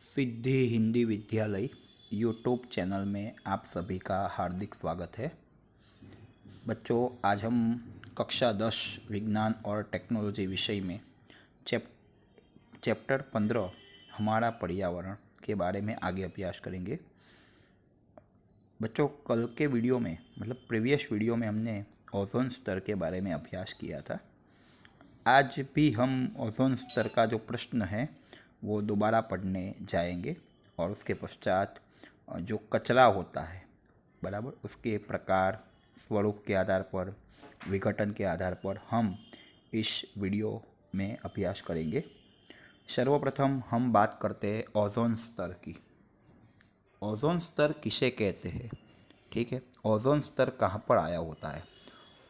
सिद्धि हिंदी विद्यालय YouTube channel में आप सभी का हार्दिक स्वागत है। बच्चों, आज हम कक्षा 10 विज्ञान और टेक्नोलॉजी विषय में चैप्टर 15 हमारा पर्यावरण के बारे में आगे अभ्यास करेंगे। बच्चों, कल के वीडियो में प्रीवियस वीडियो में हमने ओजोन स्तर के बारे में अभ्यास किया था। आज भी हम ओजोन स्तर का जो प्रश्न है वो दोबारा पढ़ने जाएंगे और उसके पश्चात जो कचरा होता है बराबर, उसके प्रकार, स्वरूप के आधार पर, विघटन के आधार पर हम इस वीडियो में अभ्यास करेंगे। सर्वप्रथम हम बात करते हैं ओजोन स्तर की। ओजोन स्तर किसे कहते हैं? ठीक है, ओजोन स्तर कहाँ पर आया होता है?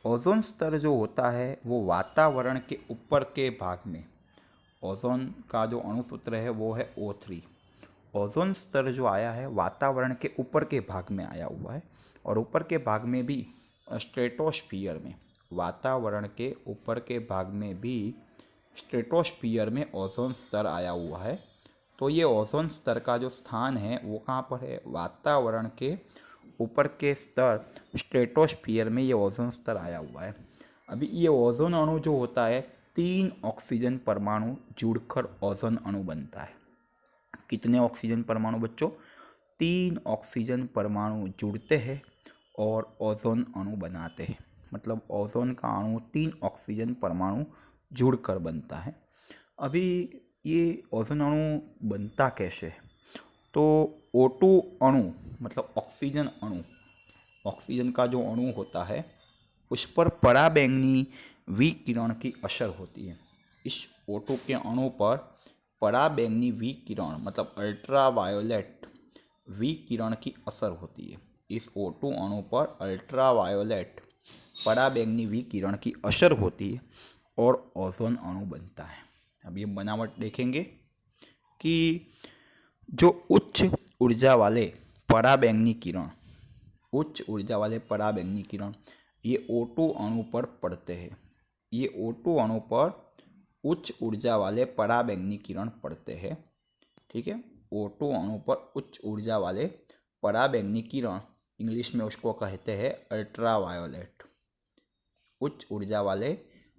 ओजोन स्तर जो होता है वो वातावरण के ऊपर के भाग में, ओजोन का जो अणुसूत्र है वो है O3। ओजोन स्तर जो आया है वातावरण के ऊपर के भाग में आया हुआ है, और ऊपर के भाग में भी स्ट्रेटोस्फियर में, वातावरण के ऊपर के भाग में भी स्ट्रेटोस्फियर में ओजोन स्तर आया हुआ है। तो ये ओजोन स्तर का जो स्थान है वो कहाँ पर है? वातावरण के ऊपर के स्तर स्ट्रेटोस्फियर में ये ओजोन स्तर आया हुआ है। अभी ये ओजोन अणु जो होता है, 3 ऑक्सीजन परमाणु जुड़कर ओजोन अणु बनता है। कितने ऑक्सीजन परमाणु बच्चों? 3 ऑक्सीजन परमाणु जुड़ते हैं और ओजोन अणु बनाते हैं। मतलब ओजोन का अणु 3 ऑक्सीजन परमाणु जुड़कर बनता है। अभी ये ओजोन अणु बनता कैसे है? तो O2 अणु मतलब ऑक्सीजन अणु, ऑक्सीजन का जो अणु होता है उस पर पराबैंगनी विकिरण की असर होती है। इस O2 के अणु पर पराबैंगनी विकिरण मतलब अल्ट्रावायोलेट विकिरण की असर होती है। इस O2 अणु पर अल्ट्रावायोलेट पराबैंगनी विकिरण की असर होती है और ओजोन अणु बनता है। अब ये बनावट देखेंगे कि जो उच्च ऊर्जा वाले पराबैंगनी किरण, उच्च ऊर्जा वाले पराबैंगनी किरण ये O2 अणु पर पड़ते हैं। ये O2 अणु पर उच्च ऊर्जा वाले पराबैंगनी किरण पड़ते हैं। ठीक है, O2 अणु पर उच्च ऊर्जा वाले पराबैंगनी किरण, इंग्लिश में उसको कहते हैं अल्ट्रावायोलेट। उच्च ऊर्जा वाले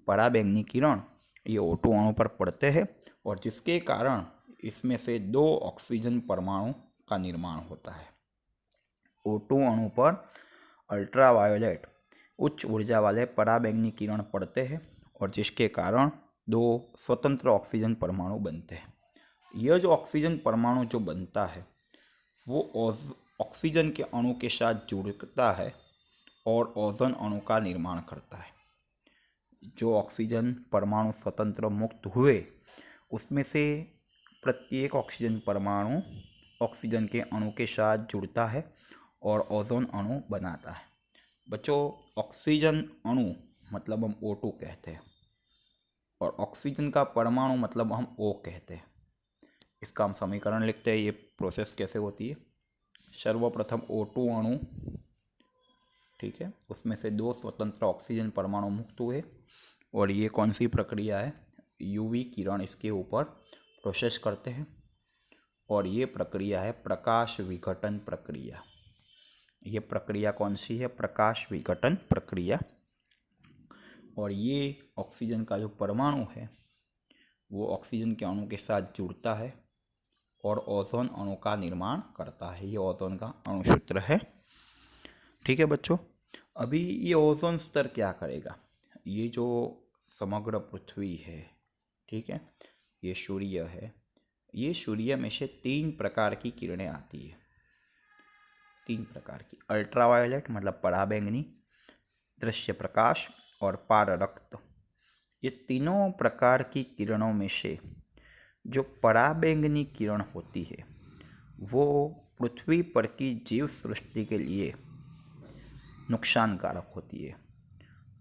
पराबैंगनी किरण ये O2 अणु पर पड़ते हैं और जिसके कारण इसमें से 2 ऑक्सीजन परमाणु का निर्माण होता है। O2 अणु पर अल्ट्रावायोलेट उच्च ऊर्जा वाले पराबैंगनी किरण पड़ते हैं और जिसके कारण 2 स्वतंत्र ऑक्सीजन परमाणु बनते हैं। यह जो ऑक्सीजन परमाणु जो बनता है वो ऑक्सीजन के अणु के साथ जुड़ता है और ओजोन अणु का निर्माण करता है। जो ऑक्सीजन परमाणु स्वतंत्र मुक्त हुए उसमें से प्रत्येक ऑक्सीजन परमाणु ऑक्सीजन के अणु के साथ जुड़ता है और ओजोन अणु बनाता है। बच्चों, ऑक्सीजन अणु मतलब हम O2 कहते हैं और ऑक्सीजन का परमाणु मतलब हम O कहते हैं। इसका हम समीकरण लिखते हैं। ये प्रोसेस कैसे होती है? सर्वप्रथम O2 अणु, ठीक है, उसमें से 2 स्वतंत्र ऑक्सीजन परमाणु मुक्त हुए और ये कौन सी प्रक्रिया है? UV किरण इसके ऊपर प्रोसेस करते हैं और ये प्रक्रिया है प्रकाश विघटन प्रक्रिया। ये प्रक्रिया कौन सी है? प्रकाश विघटन प्रक्रिया। और ये ऑक्सीजन का जो परमाणु है वो ऑक्सीजन के अणु के साथ जुड़ता है और ओजोन अणु का निर्माण करता है। ये ओजोन का अणुसूत्र है। ठीक है बच्चों, अभी ये ओजोन स्तर क्या करेगा? ये जो समग्र पृथ्वी है, ठीक है, ये सूर्य है, ये सूर्य में से 3 प्रकार की किरणें आती है। 3 प्रकार की, अल्ट्रावायोलेट मतलब पराबैंगनी, दृश्य प्रकाश और पाररक्त। ये तीनों प्रकार की किरणों में से जो पराबैंगनी किरण होती है वो पृथ्वी पर की जीव सृष्टि के लिए नुकसानकारक होती है।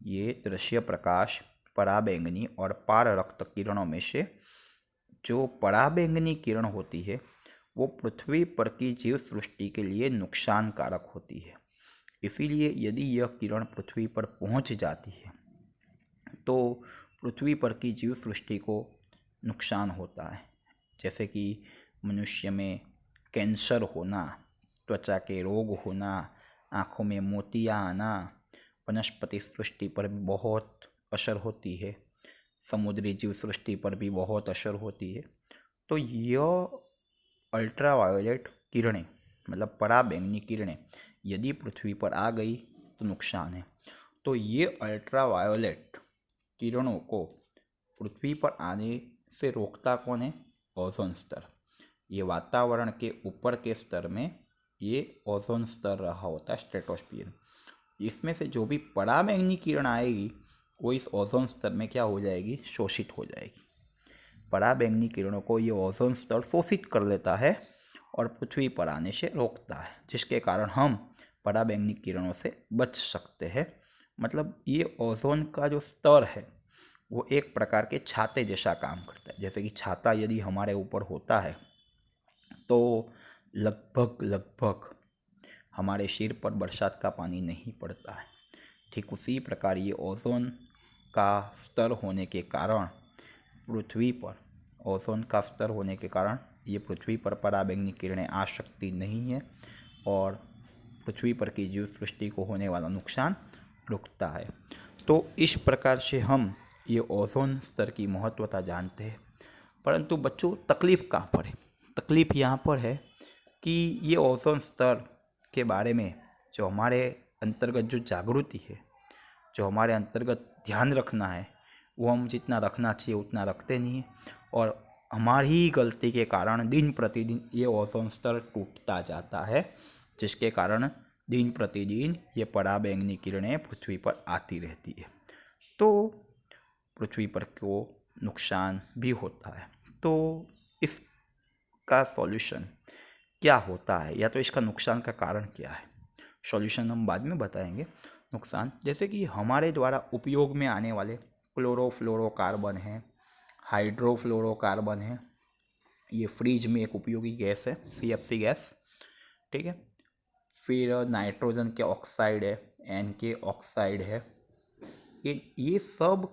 ये दृश्य प्रकाश, पराबैंगनी और पाररक्त किरणों में से जो पराबैंगनी किरण होती है वो पृथ्वी पर की जीव सृष्टि के लिए नुकसानकारक होती है। इसीलिए यदि यह किरण पृथ्वी पर पहुंच जाती है तो पृथ्वी पर की जीव सृष्टि को नुकसान होता है। जैसे कि मनुष्य में कैंसर होना, त्वचा के रोग होना, आँखों में मोतिया आना, वनस्पति सृष्टि पर भी बहुत असर होती है, समुद्री जीव सृष्टि पर भी बहुत असर होती है। तो यह अल्ट्रावायोलेट किरणें मतलब पराबैंगनी किरणें यदि पृथ्वी पर आ गई तो नुकसान है। तो ये अल्ट्रावायोलेट किरणों को पृथ्वी पर आने से रोकता कौन है? ओजोन स्तर। ये वातावरण के ऊपर के स्तर में ये ओजोन स्तर रहा होता है, स्ट्रेटोस्फीयर। इसमें से जो भी पराबैंगनी किरण आएगी वो इस ओजोन स्तर में क्या हो जाएगी? शोषित हो जाएगी। पराबैंगनी किरणों को ये ओजोन स्तर शोषित कर लेता है और पृथ्वी पर आने से रोकता है, जिसके कारण हम पराबैंगनी किरणों से बच सकते हैं। मतलब ये ओजोन का जो स्तर है वो एक प्रकार के छाते जैसा काम करता है। जैसे कि छाता यदि हमारे ऊपर होता है तो लगभग हमारे सिर पर बरसात का पानी नहीं पड़ता है। ठीक उसी प्रकार ये ओजोन का स्तर होने के कारण पृथ्वी पर ओजोन का स्तर होने के कारण ये पृथ्वी पर पराबैंगनी किरणें आ सकती नहीं है और पृथ्वी पर की जीव सृष्टि को होने वाला नुकसान रुकता है। तो इस प्रकार से हम ये ओजोन स्तर की महत्वता जानते हैं। परंतु बच्चों तकलीफ़ कहाँ पर है? तकलीफ़ यहाँ पर है कि ये ओजोन स्तर के बारे में जो हमारे अंतर्गत जो जागृति है, जो हमारे अंतर्गत ध्यान रखना है, वो हम जितना रखना चाहिए उतना रखते नहीं हैं और हमारी ही गलती के कारण दिन प्रतिदिन ये ओजोन स्तर टूटता जाता है, जिसके कारण दिन प्रतिदिन ये पराबैंगनी किरणें पृथ्वी पर आती रहती है। तो पृथ्वी पर को नुकसान भी होता है। तो इसका सॉल्यूशन क्या होता है या तो इसका नुकसान का कारण क्या है? सॉल्यूशन हम बाद में बताएंगे। नुकसान जैसे कि हमारे द्वारा उपयोग में आने वाले क्लोरोफ्लोरोकार्बन है, हाइड्रोफ्लोरोकार्बन है, ये फ्रिज में एक उपयोगी गैस है, CFC गैस, ठीक है। फिर नाइट्रोजन के ऑक्साइड है, N के ऑक्साइड है। ये सब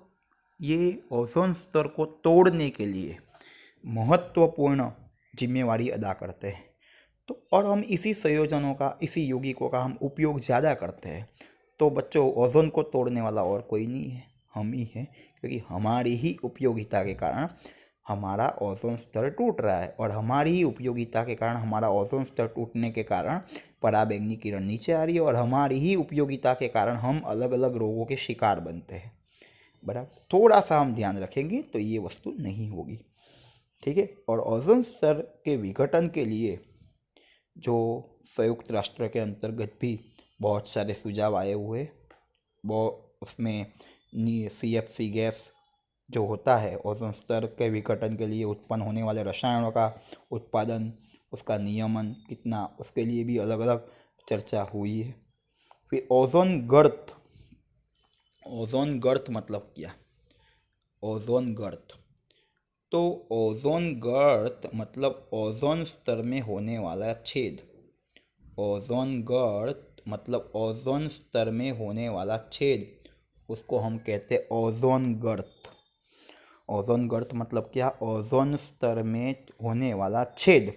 ये ओजोन स्तर को तोड़ने के लिए महत्वपूर्ण जिम्मेवारी अदा करते हैं। तो और हम इसी संयोजनों का, इसी यौगिकों का हम उपयोग ज़्यादा करते हैं। तो बच्चों ओजोन को तोड़ने वाला और कोई नहीं है, हम ही हैं, क्योंकि हमारी ही उपयोगिता के कारण हमारा ओजोन स्तर टूट रहा है और हमारी ही उपयोगिता के कारण, हमारा ओजोन स्तर टूटने के कारण पराबैंगनी किरण नीचे आ रही है और हमारी ही उपयोगिता के कारण हम अलग अलग रोगों के शिकार बनते हैं। बराबर, थोड़ा सा हम ध्यान रखेंगे तो ये वस्तु नहीं होगी, ठीक है। और ओजोन स्तर के विघटन के लिए जो संयुक्त राष्ट्र के अंतर्गत भी बहुत सारे सुझाव आए हुए, वो उसमें CFC गैस जो होता है ओजोन स्तर के विघटन के लिए उत्पन्न होने वाले रसायनों का उत्पादन, उसका नियमन कितना, उसके लिए भी अलग अलग चर्चा हुई है। फिर ओजोन गर्त, ओजोन गर्त मतलब क्या? ओजोन गर्त, तो ओजोन गर्त मतलब ओजोन स्तर में होने वाला छेद। ओजोन गर्त मतलब ओजोन स्तर में होने वाला छेद, उसको हम कहते हैं ओजोन गर्त। ओजोन गर्त मतलब क्या? ओजोन स्तर में होने वाला छेद,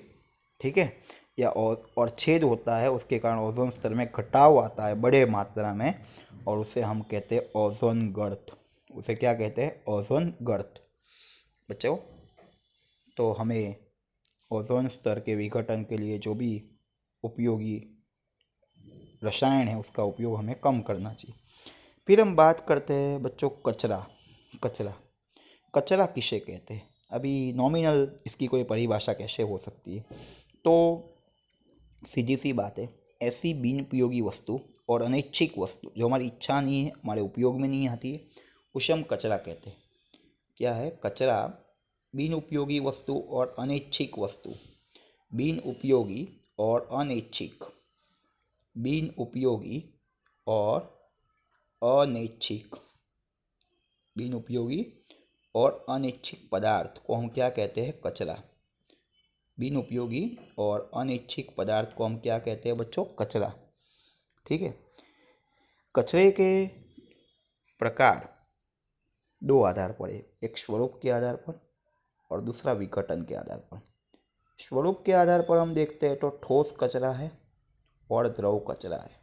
ठीक है। या और छेद होता है, उसके कारण ओजोन स्तर में घटाव आता है बड़े मात्रा में, और उसे हम कहते हैं ओजोन गर्त। उसे क्या कहते हैं? ओजोन गर्त। बच्चों, तो हमें ओजोन स्तर के विघटन के लिए जो भी उपयोगी रसायन है उसका उपयोग हमें कम करना चाहिए। फिर हम बात करते हैं बच्चों कचरा। कचरा, कचरा किसे कहते हैं? अभी नॉमिनल इसकी कोई परिभाषा कैसे हो सकती है? तो सीधी सी बात है, ऐसी बिन उपयोगी वस्तु और अनैच्छिक वस्तु जो हमारी इच्छा नहीं है, हमारे उपयोग में नहीं आती है, उसे हम कचरा कहते हैं। क्या है कचरा? बिन उपयोगी वस्तु और अनैच्छिक वस्तु। बिन उपयोगी और अनैच्छिक, बिन उपयोगी और अनैच्छिक, बिन उपयोगी और अनैच्छिक पदार्थ को हम क्या कहते हैं? कचरा। बिन उपयोगी और अनैच्छिक पदार्थ को हम क्या कहते हैं बच्चों? कचरा, ठीक है। कचरे के प्रकार दो आधार पर है, एक स्वरूप के आधार पर और दूसरा विघटन के आधार पर। स्वरूप के आधार पर हम देखते हैं तो ठोस कचरा है और द्रव कचरा है।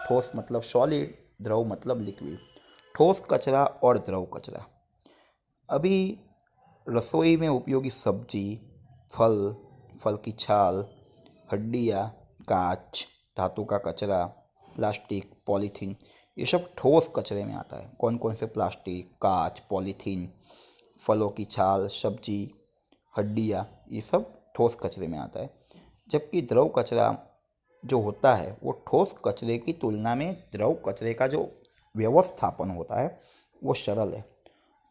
ठोस मतलब सॉलिड, द्रव मतलब लिक्विड। ठोस कचरा और द्रव कचरा। अभी रसोई में उपयोगी सब्जी, फल, फल की छाल, हड्डियाँ, कांच, धातु का कचरा, प्लास्टिक, पॉलीथीन, ये सब ठोस कचरे में आता है। कौन कौन से? प्लास्टिक, कांच, पॉलीथीन, फलों की छाल, सब्जी, हड्डियाँ, ये सब ठोस कचरे में आता है। जबकि द्रव कचरा जो होता है वो ठोस कचरे की तुलना में द्रव कचरे का जो व्यवस्थापन होता है वो सरल है।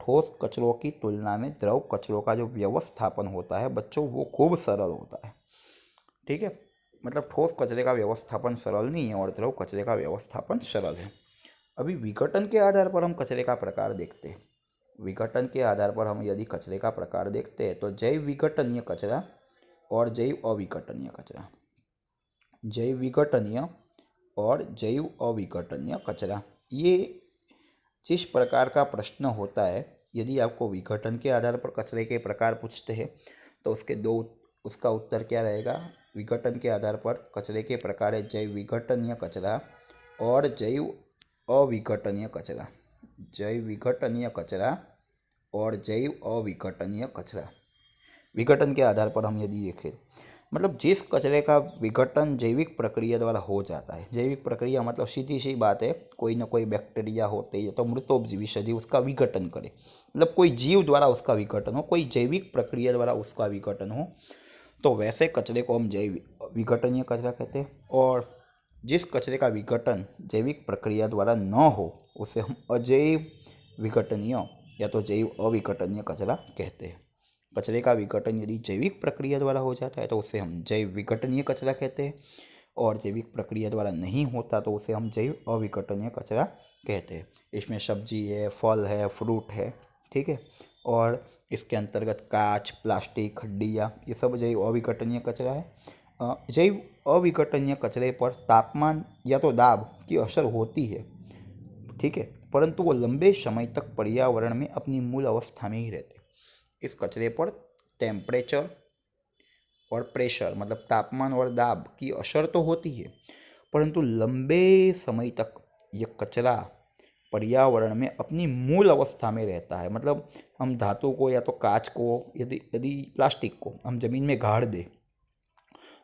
ठोस कचरों की तुलना में द्रव कचरों का जो व्यवस्थापन होता है बच्चों, वो खूब सरल होता है। ठीक है, मतलब ठोस कचरे का व्यवस्थापन सरल नहीं है और द्रव कचरे का व्यवस्थापन सरल है। अभी विघटन के आधार पर हम कचरे का प्रकार देखते हैं। विघटन के आधार पर हम यदि कचरे का प्रकार देखते हैं तो जैव विघटनीय कचरा और जैव अविघटनीय कचरा। जैव विघटनीय और जैव अविघटनीय कचरा, ये जिस प्रकार का प्रश्न होता है, यदि आपको विघटन के आधार पर कचरे के प्रकार पूछते हैं तो उसका उत्तर क्या रहेगा? विघटन के आधार पर कचरे के प्रकार है जैव विघटनीय कचरा और जैव अविघटनीय कचरा। जैव विघटनीय कचरा और जैव अविघटनीय कचरा। विघटन के आधार पर हम यदि देखें, मतलब जिस कचरे का विघटन जैविक प्रक्रिया द्वारा हो जाता है। जैविक प्रक्रिया मतलब सीधी सी बात है, कोई ना कोई बैक्टीरिया होते हैं या तो मृतोपजीवी सजीव उसका विघटन करे, मतलब कोई जीव द्वारा उसका विघटन हो, कोई जैविक प्रक्रिया द्वारा उसका विघटन हो, तो वैसे कचरे को हम जैव विघटनीय कचरा कहते हैं। और जिस कचरे का विघटन जैविक प्रक्रिया द्वारा न हो उसे हम अजैव विघटनीय या तो जैव अविघटनीय कचरा कहते हैं। कचरे का विघटन यदि जैविक प्रक्रिया द्वारा हो जाता है तो उसे हम जैव विघटनीय कचरा कहते हैं, और जैविक प्रक्रिया द्वारा नहीं होता तो उसे हम जैव अविघटनीय कचरा कहते हैं। इसमें सब्जी है, फल है, फ्रूट है, ठीक है, और इसके अंतर्गत कांच, प्लास्टिक, हड्डियाँ, ये सब जैव अविघटनीय कचरा है। जैव अविघटनीय कचरे पर तापमान या तो दाब की असर होती है, ठीक है, परंतु वो लंबे समय तक पर्यावरण में अपनी मूल अवस्था में ही रहते। इस कचरे पर टेम्परेचर और प्रेशर मतलब तापमान और दाब की असर तो होती है, परंतु लंबे समय तक ये कचरा पर्यावरण में अपनी मूल अवस्था में रहता है। मतलब हम धातु को या तो कांच को, यदि यदि प्लास्टिक को हम ज़मीन में गाड़ दें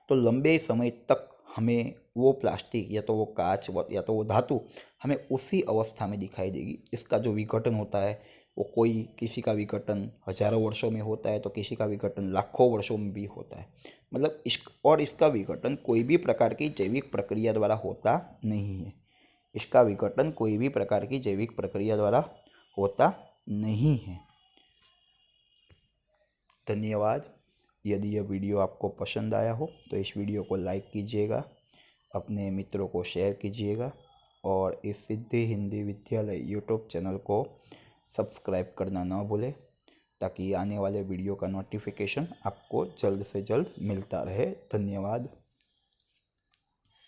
तो लंबे समय तक हमें वो प्लास्टिक या तो वो कांच या तो वो धातु हमें उसी अवस्था में दिखाई देगी। इसका जो विघटन होता है वो किसी का विघटन हजारों वर्षों में होता है तो किसी का विघटन लाखों वर्षों में भी होता है। मतलब इसका विघटन कोई भी प्रकार की जैविक प्रक्रिया द्वारा होता नहीं है। इसका विघटन कोई भी प्रकार की जैविक प्रक्रिया द्वारा होता नहीं है। धन्यवाद। यदि यह वीडियो आपको पसंद आया हो तो इस वीडियो को लाइक कीजिएगा, अपने मित्रों को शेयर कीजिएगा और इस सिद्धि हिंदी विद्यालय यूट्यूब चैनल को सब्सक्राइब करना ना भूलें, ताकि आने वाले वीडियो का नोटिफिकेशन आपको जल्द से जल्द मिलता रहे। धन्यवाद।